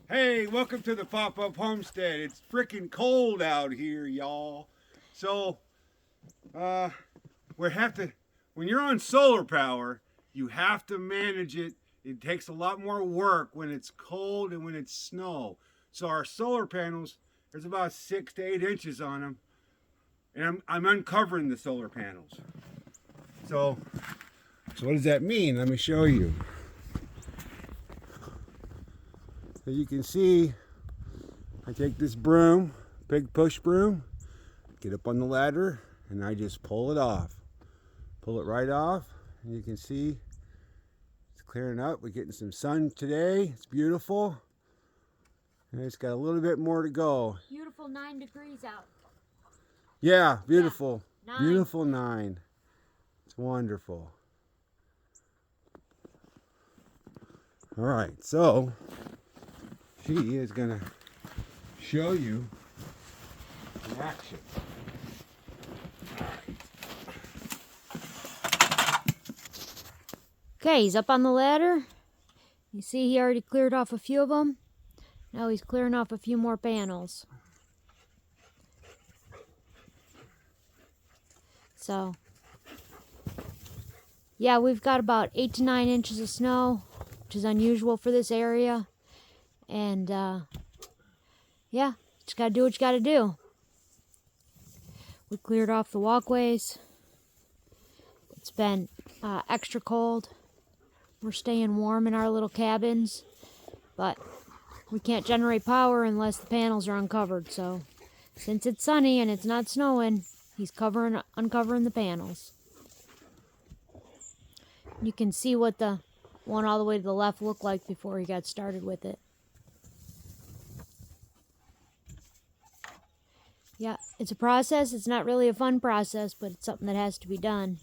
Hey, welcome to the pop-up homestead. It's freaking cold out here, y'all. So, we have to, when you're on solar power, you have to manage it. It takes a lot more work when it's cold and when it's snow. So our solar panels, there's about 6 to 8 inches on them. And I'm uncovering the solar panels. So what does that mean? Let me show you. So you can see, I take this broom, big push broom, get up on the ladder, and I just pull it off. Pull it right off, and you can see it's clearing up. We're getting some sun today. It's beautiful. And it's got a little bit more to go. Beautiful 9 degrees out. Yeah, beautiful. Yeah, 9. Beautiful 9. It's wonderful. All right, so she is going to show you in action. Okay, he's up on the ladder. You see he already cleared off a few of them. Now he's clearing off a few more panels. So, yeah, we've got about 8 to 9 inches of snow, which is unusual for this area. And, yeah, just gotta do what you gotta do. We cleared off the walkways. It's been extra cold. We're staying warm in our little cabins, but we can't generate power unless the panels are uncovered. So since it's sunny and it's not snowing, he's uncovering the panels. You can see what the one all the way to the left looked like before he got started with it. Yeah, it's a process. It's not really a fun process, but it's something that has to be done.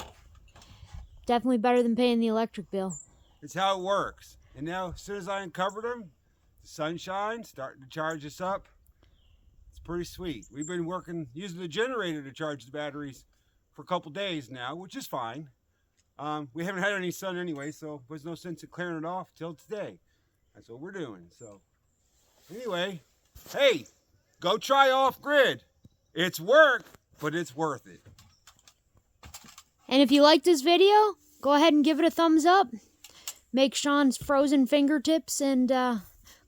Definitely better than paying the electric bill. It's how it works. And now, as soon as I uncovered them, the sunshine starting to charge us up. It's pretty sweet. We've been using the generator to charge the batteries for a couple days now, which is fine. We haven't had any sun anyway, so there's no sense in clearing it off till today. That's what we're doing. So anyway, hey, go try off-grid. It's work, but it's worth it. And if you like this video, go ahead and give it a thumbs up. Make Sean's frozen fingertips and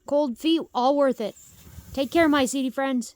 cold feet all worth it. Take care, my seedy friends.